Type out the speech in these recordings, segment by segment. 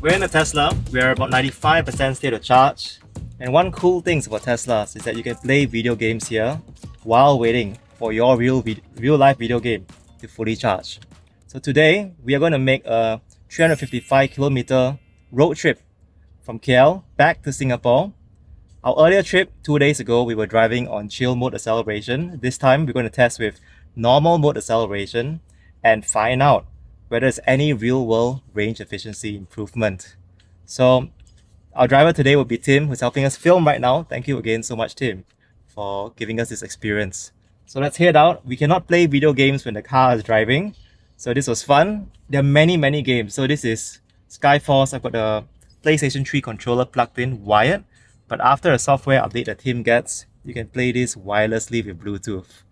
We're in a Tesla. We're about 95% state of charge. And one cool thing about Teslas is that you can play video games here while waiting for your real life video game to fully charge. So today, we are going to make a 355-kilometer road trip from KL back to Singapore. Our earlier trip, 2 days ago, we were driving on chill mode acceleration. This time, we're going to test with normal mode acceleration and find out whether there's any real-world range efficiency improvement. So our driver today will be Tim, who's helping us film right now. Thank you again so much, Tim, for giving us this experience. So let's head out. We cannot play video games when the car is driving. So this was fun. There are many games. So this is Skyforce. I've got the PlayStation 3 controller plugged in, wired. But after a software update that Tim gets, you can play this wirelessly with Bluetooth.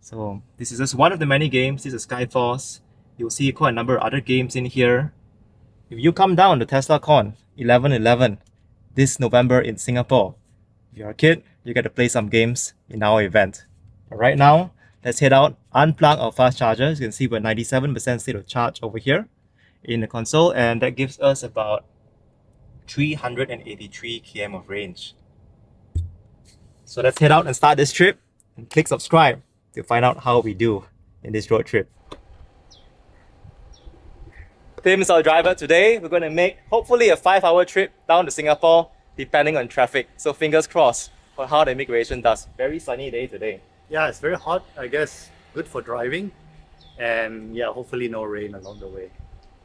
So this is just one of the many games. This is Skyforce. You'll see quite a number of other games in here. If you come down to TeslaCon 11/11 this November in Singapore, if you're a kid, you get to play some games in our event. But right now, let's head out, unplug our fast charger. As you can see, we're 97% state of charge over here in the console, and that gives us about 383 km of range. So let's head out and start this trip and click subscribe to find out how we do in this road trip. Tim is our driver today. We're going to make hopefully a 5-hour trip down to Singapore depending on traffic. So fingers crossed for how the immigration does. Very sunny day today. Yeah, it's very hot, I guess. Good for driving. And yeah, hopefully no rain along the way.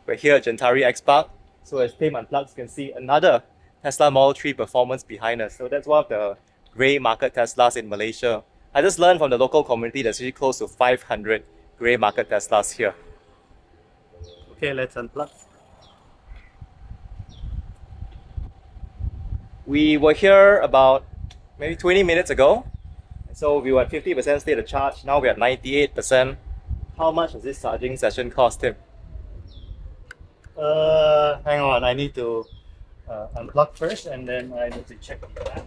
We're here at Gentari X Park. So as Tim unplugs, you can see another Tesla Model 3 Performance behind us. So that's one of the grey market Teslas in Malaysia. I just learned from the local community there's actually close to 500 grey market Teslas here. Okay, let's unplug. We were here about maybe 20 minutes ago. So we were at 50% state of charge. Now we're at 98%. How much does this charging session cost, Tim? Hang on, I need to unplug first and then I need to check the app.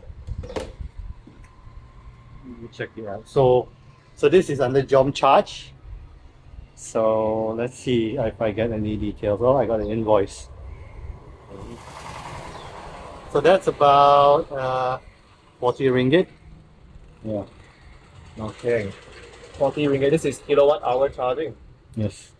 Let me check the app. So this is under Jom Charge. So let's see if I get any details. Oh, I got an invoice. So that's about 40 ringgit. Yeah. Okay. 40 ringgit. This is kilowatt hour charging. Yes.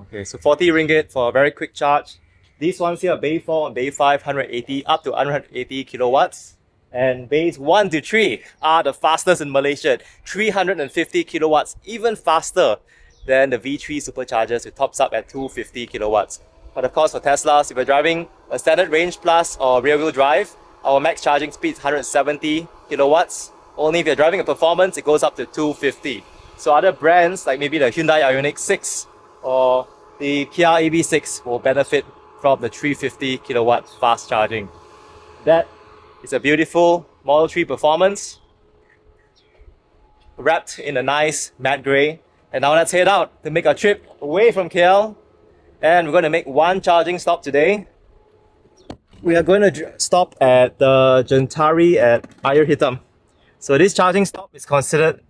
Okay, so 40 ringgit for a very quick charge. These ones here, Bay 4 and Bay 5, 180 up to 180 kilowatts. And Bays 1 to 3 are the fastest in Malaysia. 350 kilowatts, even faster than the V3 superchargers, which tops up at 250 kilowatts. But of course, for Teslas, if you're driving a standard range plus or rear-wheel drive, our max charging speed is 170 kilowatts. Only if you're driving a performance, it goes up to 250. So other brands like maybe the Hyundai Ioniq 6 or the Kia EV6 will benefit from the 350 kilowatt fast charging. That is a beautiful Model 3 Performance wrapped in a nice matte grey. And now let's head out to make our trip away from KL. And we're going to make one charging stop today. We are going to stop at the Gentari at Ayer Hitam. So this charging stop is considered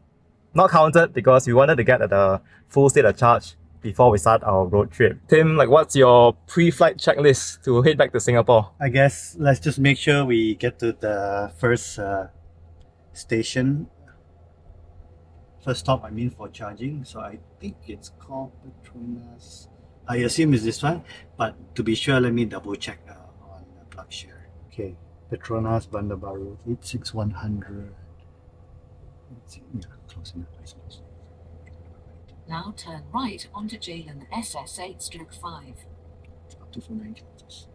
not counted because we wanted to get at the full state of charge before we start our road trip. Tim, what's your pre-flight checklist to head back to Singapore? I guess let's just make sure we get to the first station. First stop, I mean, for charging. So I think it's called Petronas. I assume it's this one, but to be sure, let me double check on the plug share. Okay, Petronas Bandar Baru 86100. Yeah, close enough, I suppose. Now turn right onto Jalen SS8/5. Up to 490 kilometers.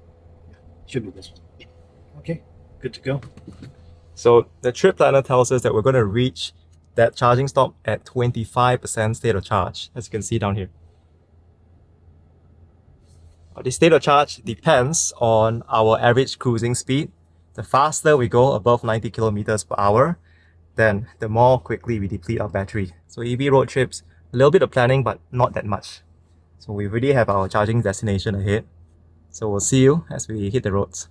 Yeah, should be this one. Okay, good to go. So the trip planner tells us that we're going to reach that charging stop at 25% state of charge, as you can see down here. The state of charge depends on our average cruising speed. The faster we go above 90 kilometers per hour, then the more quickly we deplete our battery. So EV road trips, a little bit of planning, but not that much. So we already have our charging destination ahead. So we'll see you as we hit the roads.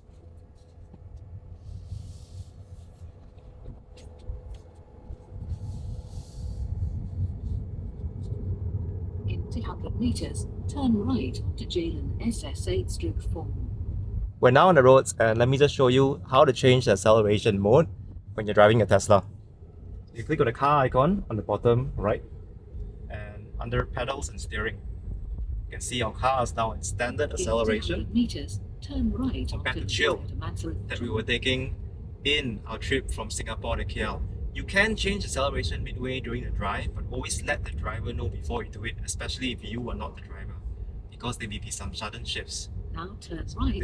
In 200 meters, turn right onto Jalen SS8/4. We're now on the roads, and let me just show you how to change the acceleration mode when you're driving a Tesla. You click on the car icon on the bottom right, and under pedals and steering, you can see our car is now in standard acceleration meters, turn right compared to chill that we were taking in our trip from Singapore to KL. You can change acceleration midway during the drive, but always let the driver know before you do it, especially if you are not the driver, because there may be some sudden shifts. Now turn right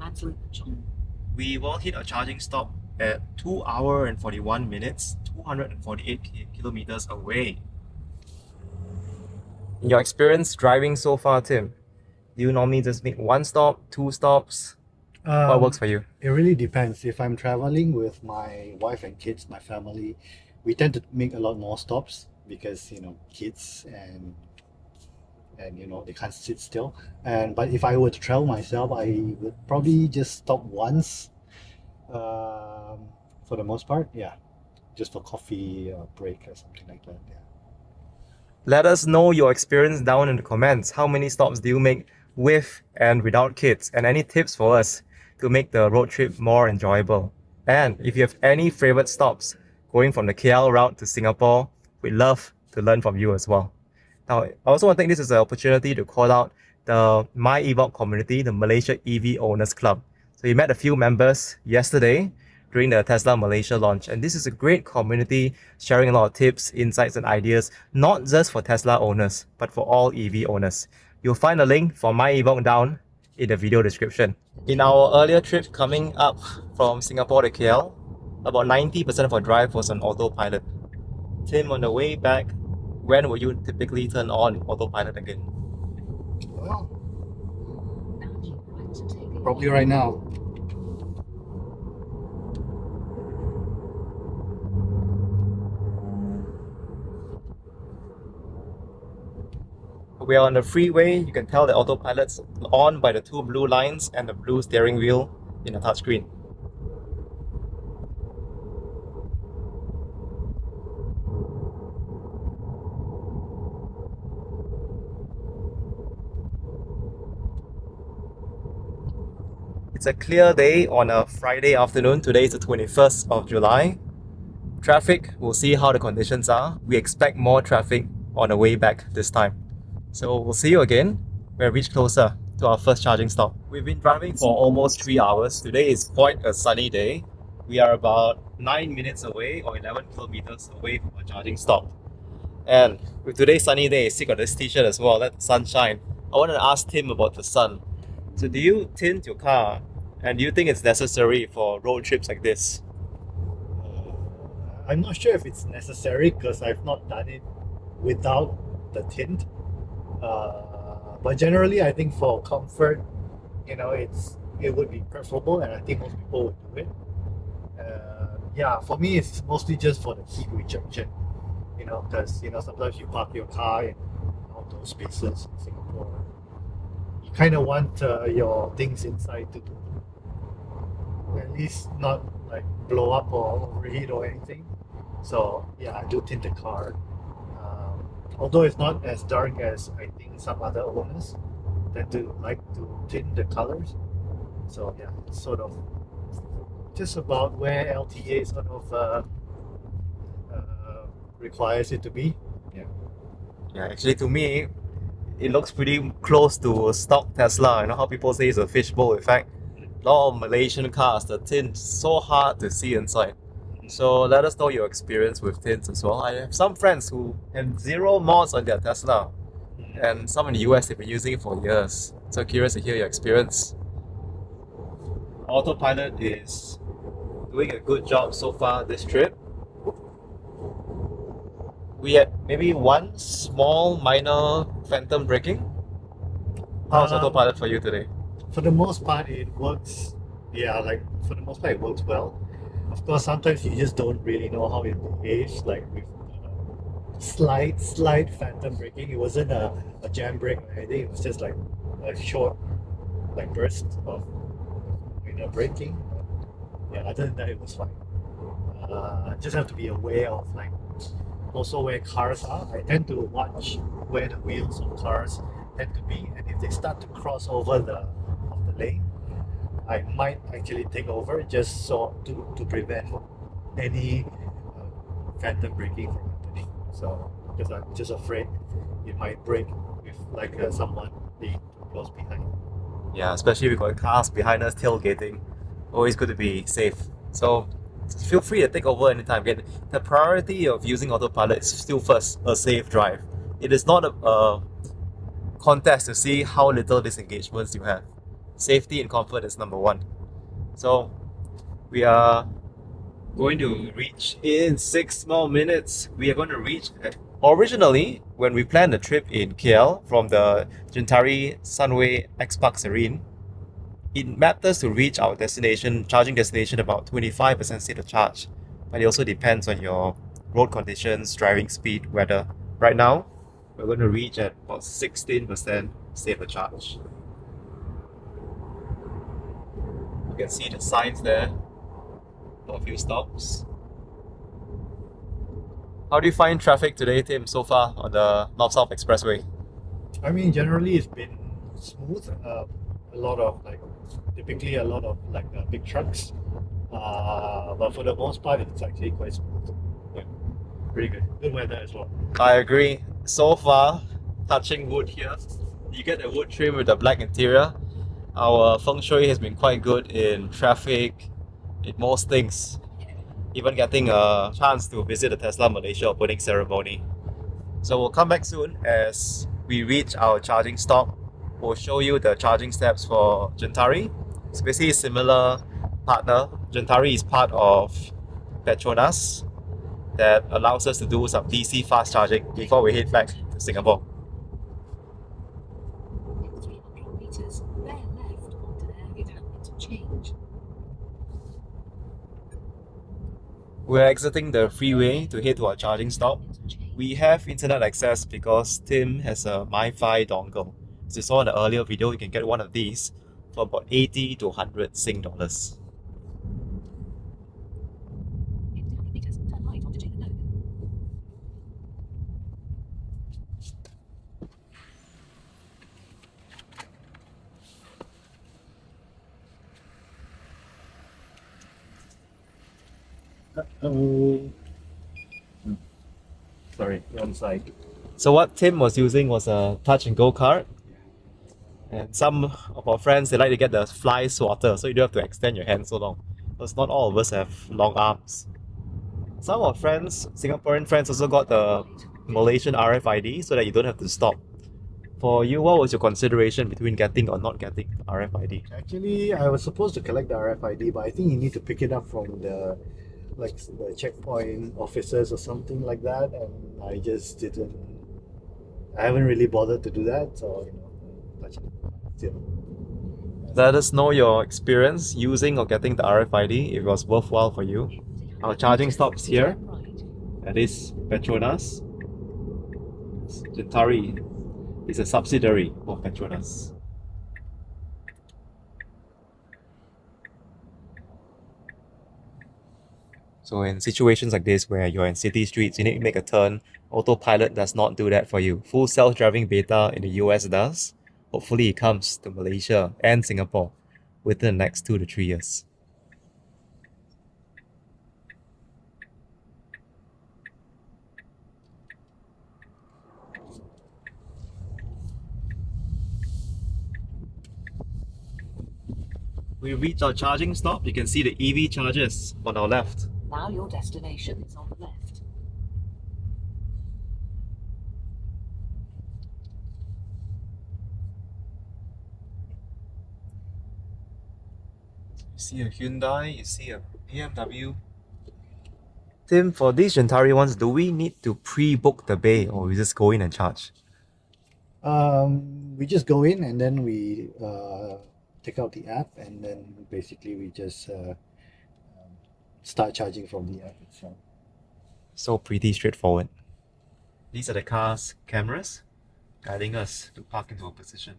onto We will hit a charging stop at 2 hours and 41 minutes, 248 kilometers away. In your experience driving so far, Tim, do you normally just make one stop, two stops? What works for you? It really depends. If I'm traveling with my wife and kids, my family, we tend to make a lot more stops because, you know, kids and you know, they can't sit still. But if I were to travel myself, I would probably just stop once, for the most part. Yeah, just for coffee or break or something like that. Yeah. Let us know your experience down in the comments. How many stops do you make with and without kids? And any tips for us to make the road trip more enjoyable? And if you have any favorite stops going from the KL route to Singapore, we'd love to learn from you as well. Now, I also want to take this as an opportunity to call out the My Evoque community, the Malaysia EV Owners Club. So we met a few members yesterday during the Tesla Malaysia launch, and this is a great community sharing a lot of tips, insights and ideas, not just for Tesla owners, but for all EV owners. You'll find a link for My Evoque down in the video description. In our earlier trip coming up from Singapore to KL, about 90% of our drive was on autopilot. Tim, on the way back, when will you typically turn on autopilot again? Well, probably right now. We are on the freeway. You can tell the autopilot's on by the two blue lines and the blue steering wheel in the touchscreen. It's a clear day on a Friday afternoon. Today is the 21st of July. Traffic, we'll see how the conditions are. We expect more traffic on the way back this time. So we'll see you again when we reach closer to our first charging stop. We've been driving for almost 3 hours. Today is quite a sunny day. We are about 9 minutes away or 11 kilometers away from our charging stop. And with today's sunny day, stick on this t-shirt as well, let the sun shine. I want to ask Tim about the sun. So do you tint your car? And do you think it's necessary for road trips like this? I'm not sure if it's necessary because I've not done it without the tint. But generally, I think for comfort, you know, it would be preferable, and I think most people would do it. Yeah, for me, it's mostly just for the heat rejection. You know, because you know sometimes you park your car in outdoor spaces in Singapore. You kind of want your things inside to at least not like blow up or overheat or anything. So yeah, I do tint the car. Although it's not as dark as I think some other owners that do like to tint the colors. So yeah, it's sort of just about where LTA sort of requires it to be. Yeah, actually to me, it looks pretty close to a stock Tesla. You know how people say it's a fishbowl effect? A lot of Malaysian cars, the tint so hard to see inside. So let us know your experience with tints as well. I have some friends who have 0 mods on their Tesla, and some in the US they've been using it for years. So curious to hear your experience. Autopilot is doing a good job so far this trip. We had maybe one small minor phantom braking. How's autopilot for you today? For the most part, it works. Yeah, like for the most part, it works well. Of course, sometimes you just don't really know how it behaves. Like with slight phantom braking, it wasn't a jam brake or anything. It was just like a short, like burst of braking. Yeah, other than that, it was fine. Just have to be aware of like also where cars are. I tend to watch where the wheels of cars tend to be, and if they start to cross over the lane, I might actually take over just so to prevent any phantom braking from happening. So because I'm just afraid it might break with like someone being too close behind. Yeah, especially if we've got cars behind us tailgating. Always good to be safe. So feel free to take over anytime. Again, the priority of using autopilot is still first a safe drive. It is not a contest to see how little disengagements you have. Safety and comfort is number one. So we are going to reach in 6 more minutes. We are going to reach originally when we planned the trip in KL from the Gentari Sunway X Park Serene. It mapped us to reach our destination, charging destination about 25% state of charge. But it also depends on your road conditions, driving speed, weather. Right now, we're going to reach at about 16% state of charge. You can see the signs there for a few stops. How do you find traffic today, Tim, so far on the North-South Expressway? I mean, generally it's been smooth. A lot of typically a lot of big trucks. But for the most part, it's actually quite smooth. Yeah, pretty good. Good weather as well. I agree. So far, touching wood here, you get the wood trim with the black interior. Our feng shui has been quite good in traffic, in most things. Even getting a chance to visit the Tesla Malaysia opening ceremony. So we'll come back soon as we reach our charging stop. We'll show you the charging steps for Gentari. It's basically a similar partner. Gentari is part of Petronas that allows us to do some DC fast charging before we head back to Singapore. In 300 meters, bear left onto the Hitam interchange. We're exiting the freeway to head to our charging stop. We have internet access because Tim has a MiFi dongle. As you saw in the earlier video, you can get one of these for about 80 to 100 Sing dollars. In 200 meters, turn right onto Jacob Logan. Sorry, wrong side. So what Tim was using was a touch and go card. And some of our friends, they like to get the fly swatter, so you don't have to extend your hand so long. Because not all of us have long arms. Some of our friends, Singaporean friends, also got the Malaysian RFID so that you don't have to stop. For you, what was your consideration between getting or not getting RFID? Actually, I was supposed to collect the RFID, but I think you need to pick it up from the checkpoint officers or something like that, and I just didn't. I haven't really bothered to do that, so still. Let us know your experience using or getting the RFID if it was worthwhile for you. Our charging stops here. That is Petronas. Gentari is a subsidiary of Petronas. So in situations like this where you're in city streets, you need to make a turn, Autopilot does not do that for you. Full self-driving beta in the US does. Hopefully it comes to Malaysia and Singapore within the next 2 to 3 years. We reached our charging stop. You can see the EV chargers on our left. Now your destination is on the left. You see a Hyundai, you see a BMW. Tim, for these Gentari ones, do we need to pre-book the bay or we just go in and charge? We just go in and then we take out the app, and then basically we just start charging from the app itself. So pretty straightforward. These are the car's cameras guiding us to park into a position.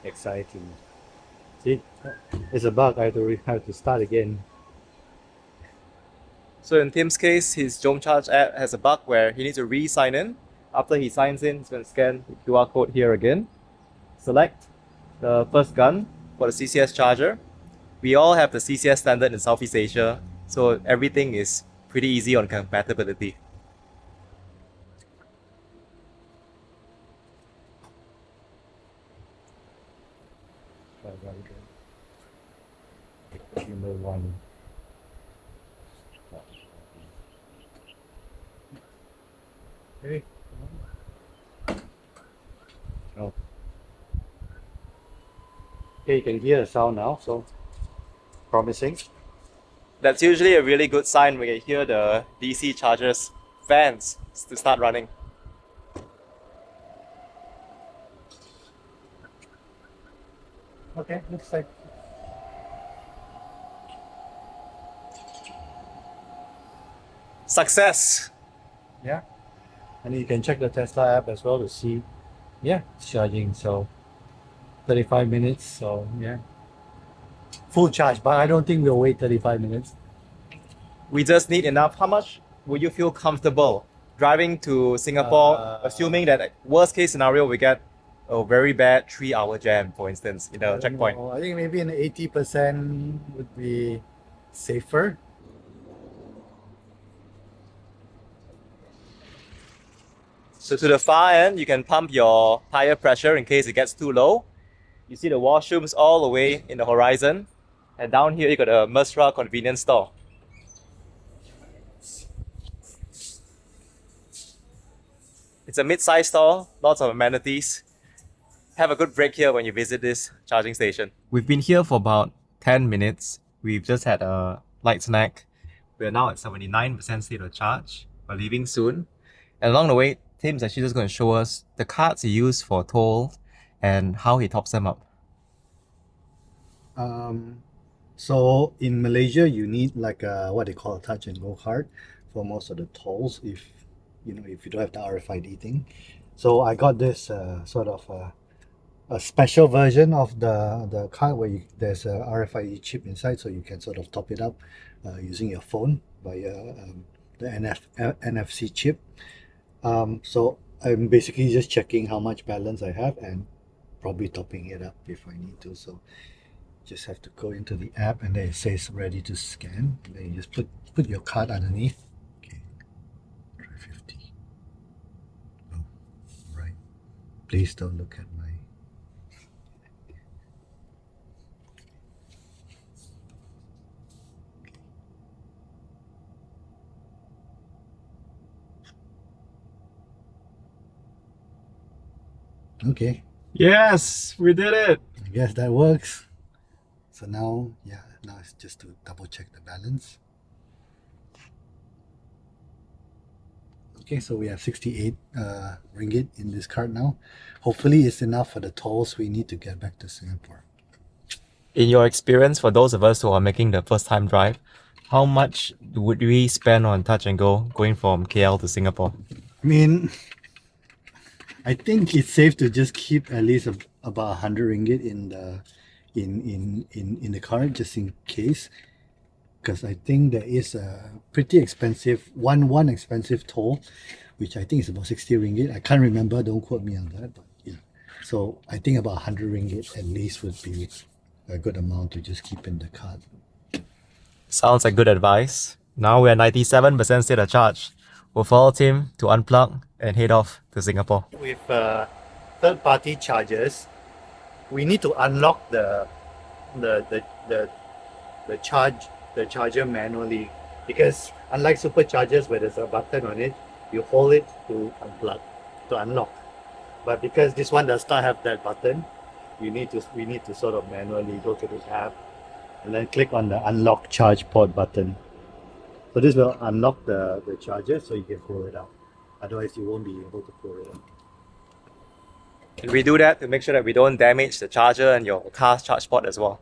exciting. See, it's a bug. I have to start again. So in Tim's case, his Jom Charge app has a bug where he needs to re-sign in. After he signs in, he's going to scan the QR code here again. Select the first gun for the CCS charger. We all have the CCS standard in Southeast Asia, so everything is pretty easy on compatibility. Number one. Okay. Oh. Okay, you can hear the sound now, so promising. That's usually a really good sign when you hear the DC chargers fans to start running. Okay, looks like. Success! Yeah. And you can check the Tesla app as well to see, yeah, it's charging. So 35 minutes. So yeah, full charge. But I don't think we'll wait 35 minutes. We just need enough. How much would you feel comfortable driving to Singapore, assuming that worst case scenario we get a very bad 3-hour jam, for instance, in a checkpoint? I think maybe an 80% would be safer. So to the far end, you can pump your tire pressure in case it gets too low. You see the washrooms all the way in the horizon. And down here, you got a Mesra convenience store. It's a mid-sized store, lots of amenities. Have a good break here when you visit this charging station. We've been here for about 10 minutes. We've just had a light snack. We're now at 79% state of charge. We're leaving soon. And along the way, Tim's actually just going to show us the cards he used for toll and how he tops them up. So in Malaysia, you need like a, what they call a touch and go card for most of the tolls. If you don't have the RFID thing. So I got this sort of a special version of the card where there's a RFID chip inside, so you can sort of top it up using your phone via the NFC chip. So I'm basically just checking how much balance I have and probably topping it up if I need to. So just have to go into the app and then it says ready to scan. And then you just put your card underneath. Okay, 350. Oh, right. Please don't look at my. Okay, Yes, we did it! I guess that works. So now it's just to double check the balance. Okay, so we have 68 ringgit in this card now. Hopefully it's enough for the tolls we need to get back to Singapore. In your experience, for those of us who are making the first time drive, how much would we spend on touch and go going from KL to Singapore? I mean, I think it's safe to just keep at least about 100 ringgit in the card just in case, because I think there is a pretty expensive one expensive toll, which I think is about 60 ringgit. I can't remember, don't quote me on that, but yeah. So I think about 100 ringgit at least would be a good amount to just keep in the card. Sounds like good advice. Now we're 97% state of charge. We'll follow Tim to unplug and head off to Singapore. With third-party chargers, we need to unlock the charger manually, because unlike superchargers where there's a button on it, you hold it to unplug, to unlock. But because this one does not have that button, we need to sort of manually go to the app and then click on the unlock charge port button. So this will unlock the charger so you can pull it out. Otherwise you won't be able to pull it out. And we do that to make sure that we don't damage the charger and your car's charge port as well.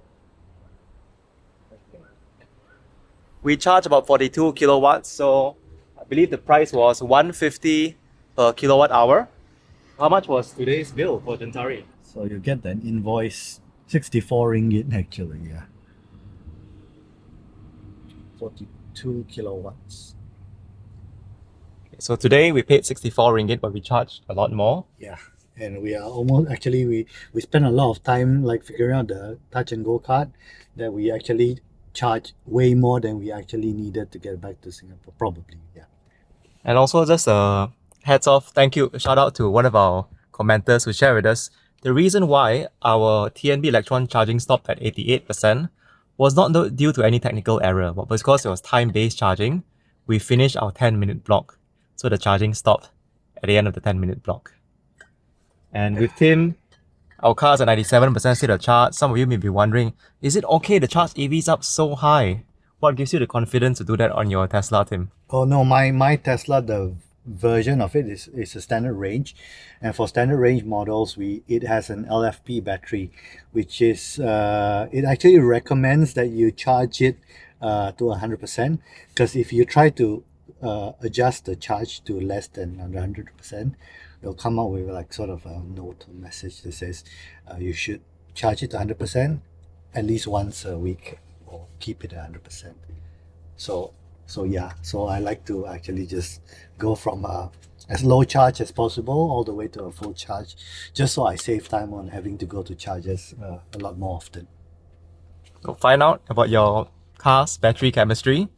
We charge about 42 kilowatts, so I believe the price was 150 per kilowatt hour. How much was today's bill for Gentari? So you get an invoice, 64 ringgit actually, yeah. 42 kilowatts. So today we paid 64 ringgit, but we charged a lot more. Yeah. And we are almost actually we spend a lot of time like figuring out the touch and go card that we actually charge way more than we actually needed to get back to Singapore. Probably, yeah. And also just a heads off, thank you, shout out to one of our commenters who shared with us the reason why our TNB Electron charging stopped at 88% was not due to any technical error, but because it was time-based charging, we finished our 10-minute block. So the charging stopped at the end of the 10-minute block. And with Tim, our car's at 97% state of charge. Some of you may be wondering, is it okay to charge EVs up so high? What gives you the confidence to do that on your Tesla, Tim? Oh no, my Tesla, the version of it is a standard range, and for standard range models it has an LFP battery, which is it actually recommends that you charge it to 100%, because if you try to adjust the charge to less than 100%, it'll come out with like sort of a note or message that says you should charge it to 100% at least once a week or keep it at 100%. So yeah, so I like to actually just go from as low charge as possible all the way to a full charge, just so I save time on having to go to chargers a lot more often. So find out about your car's battery chemistry.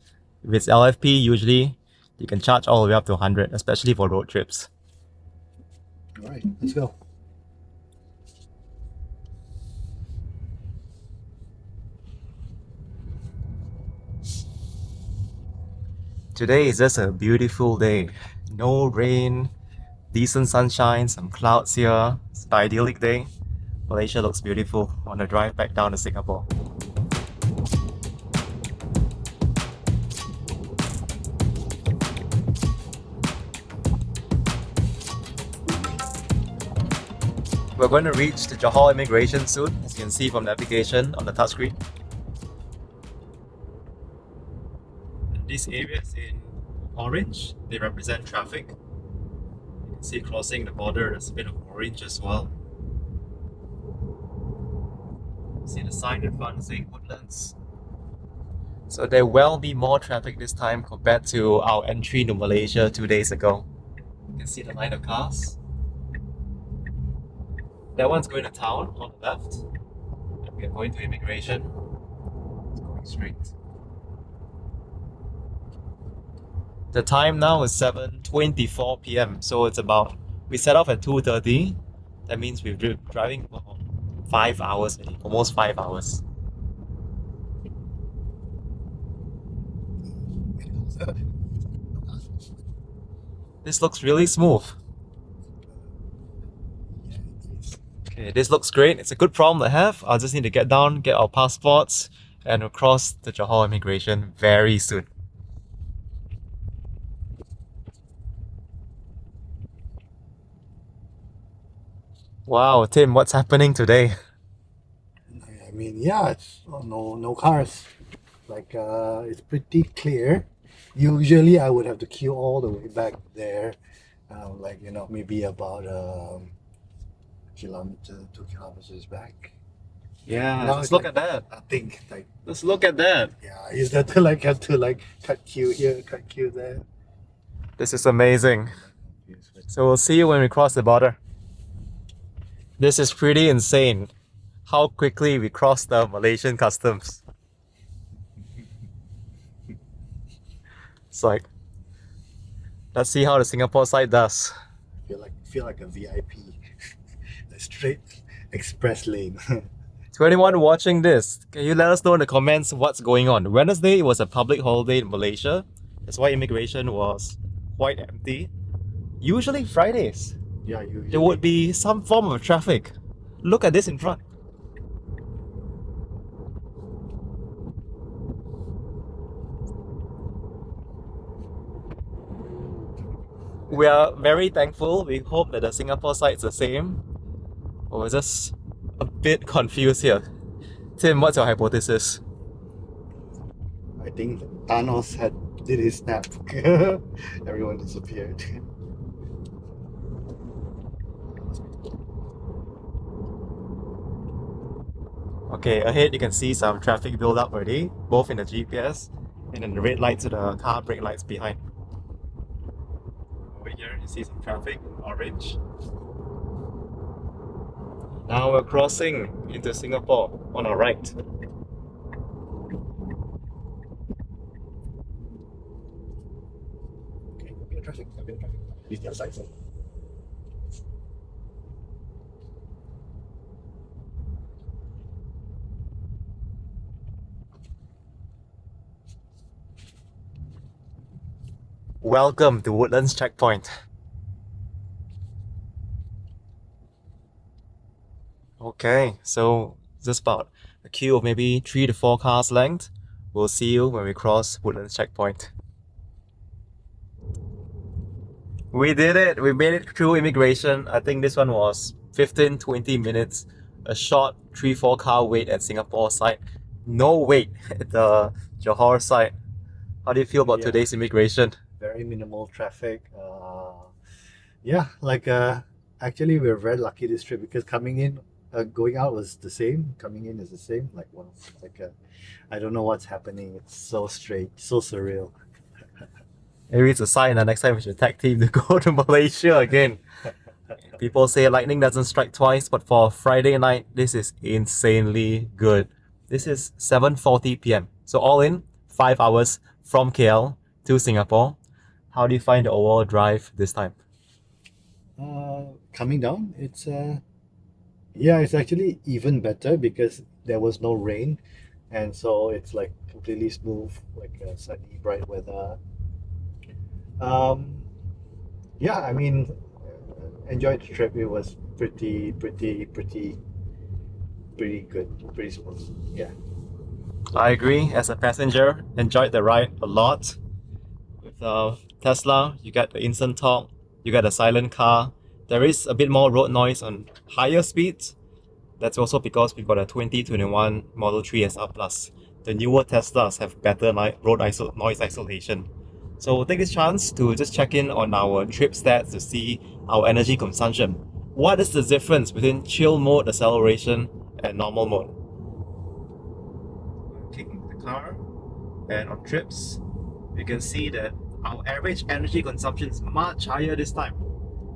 If it's LFP, usually you can charge all the way up to 100, especially for road trips. All right, let's go. Today is just a beautiful day. No rain, decent sunshine, some clouds here. It's an idyllic day. Malaysia looks beautiful on the drive back down to Singapore. We're going to reach the Johor immigration soon, as you can see from the application on the touchscreen. These areas in orange, they represent traffic. You can see crossing the border, there's a bit of orange as well. See the sign in front saying Woodlands. So there will be more traffic this time compared to our entry to Malaysia 2 days ago. You can see the line of cars. That one's going to town on the left. And we are going to immigration. It's going straight. The time now is 7:24 p.m. So it's about, we set off at 2:30. That means we've been driving for 5 hours, almost 5 hours. This looks really smooth. Okay, this looks great. It's a good problem to have. I'll just need to get down, get our passports, and we'll cross the Johor immigration very soon. Wow, Tim, what's happening today? I mean, yeah, it's no cars. Like it's pretty clear. Usually I would have to queue all the way back there, like maybe about kilometer, 2 kilometers back. Yeah, Now let's it's look like- at that. I think like Let's look at that. yeah, is that to like have to like cut queue here, cut queue there? This is amazing. So we'll see you when we cross the border. This is pretty insane. How quickly we crossed the Malaysian customs. It's like, let's see how the Singapore side does. Feel like a VIP. A straight express lane. To anyone watching this, can you let us know in the comments what's going on? Wednesday was a public holiday in Malaysia. That's why immigration was quite empty. Usually Fridays, Yeah, usually. there would be some form of traffic. Look at this in front. We are very thankful. We hope that the Singapore side's the same. But we're just a bit confused here. Tim, what's your hypothesis? I think Thanos did his snap. Everyone disappeared. Okay, ahead you can see some traffic build up already, both in the GPS and in the red lights to the car brake lights behind. Over here you see some traffic, orange. Now we're crossing into Singapore on our right. Okay, a bit of traffic, a bit of traffic. This is the other side. So. Welcome to Woodlands Checkpoint. Okay, so just about a queue of maybe 3 to 4 cars length. We'll see you when we cross Woodlands Checkpoint. We did it! We made it through immigration. I think this one was 15-20 minutes. A short 3-4 car wait at Singapore side. No wait at the Johor side. How do you feel about today's immigration? Very minimal traffic. Yeah, like actually we're very lucky this trip because coming in, going out was the same. Coming in is the same. Like wow, like I don't know what's happening. It's so straight, so surreal. Maybe it's a sign that next time we should tag team to go to Malaysia again. People say lightning doesn't strike twice, but for Friday night, this is insanely good. This is 7:40 p.m. So all in, 5 hours from KL to Singapore. How do you find the overall drive this time? Coming down, it's yeah, it's actually even better because there was no rain, and so it's like completely smooth, like sunny, bright weather. Yeah, I mean, enjoyed the trip. It was pretty good, pretty smooth. Yeah. I agree. As a passenger, enjoyed the ride a lot. With Tesla, you get the instant talk, you get a silent car. There is a bit more road noise on higher speeds. That's also because we've got a 2021 Model 3 SR Plus. The newer Teslas have better noise isolation. So we'll take this chance to just check in on our trip stats to see our energy consumption. What is the difference between chill mode acceleration and normal mode? Kicking the car, and on trips, you can see that our average energy consumption is much higher this time.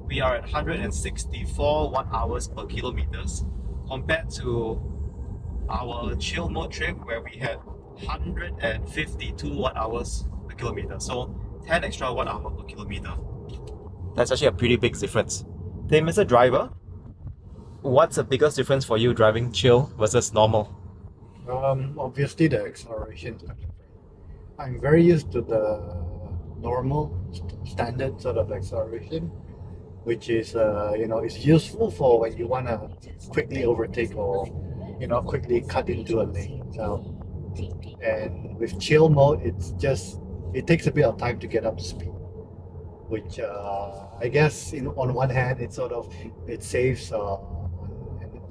We are at 164 watt hours per kilometers compared to our chill mode trip where we had 152 watt hours per kilometer. So 10 extra watt hour per kilometer. That's actually a pretty big difference. Tim, as a driver, what's the biggest difference for you driving chill versus normal? Obviously the acceleration is different. I'm very used to the normal standard sort of acceleration, which is it's useful for when you want to quickly overtake or quickly cut into a lane. And with chill mode, it takes a bit of time to get up to speed, which I guess on one hand it saves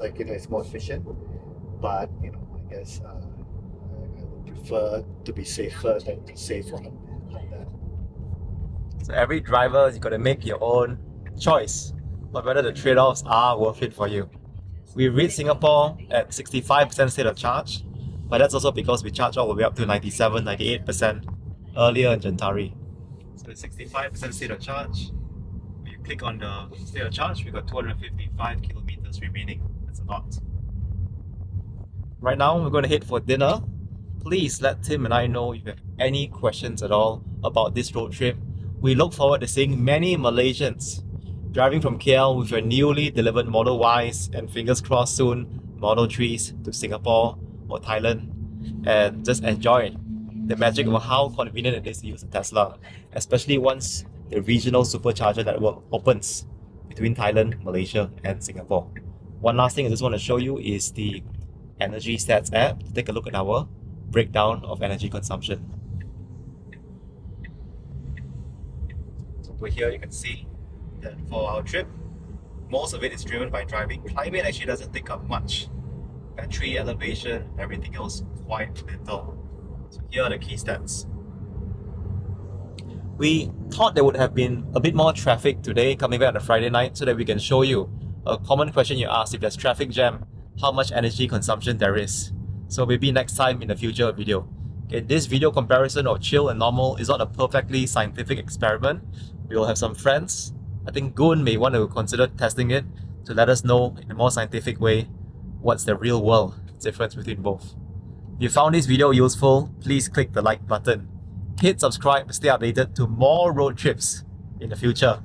it's more efficient, but I guess I would prefer to be safer than to save on that. So every driver, you got to make your own choice, but whether the trade-offs are worth it for you. We reached Singapore at 65% state of charge, but that's also because we charge all the way up to 97, 98% earlier in Gentari. So 65% state of charge. When you click on the state of charge, we got 255 kilometers remaining. That's a lot. Right now, we're going to head for dinner. Please let Tim and I know if you have any questions at all about this road trip. We look forward to seeing many Malaysians driving from KL with your newly delivered Model Ys and fingers crossed soon Model 3s to Singapore or Thailand, and just enjoy the magic of how convenient it is to use a Tesla, especially once the regional supercharger network opens between Thailand, Malaysia and Singapore. One last thing I just want to show you is the Energy Stats app to take a look at our breakdown of energy consumption. So over here you can see that for our trip, most of it is driven by driving. Climate actually doesn't take up much. Battery, elevation, everything else quite little. So here are the key stats. We thought there would have been a bit more traffic today coming back on a Friday night so that we can show you a common question you asked: if there's traffic jam, how much energy consumption there is. So maybe next time in the future video. Okay, this video comparison of chill and normal is not a perfectly scientific experiment. We will have some friends. I think Goon may want to consider testing it to let us know in a more scientific way what's the real world difference between both. If you found this video useful, please click the like button. Hit subscribe to stay updated to more road trips in the future.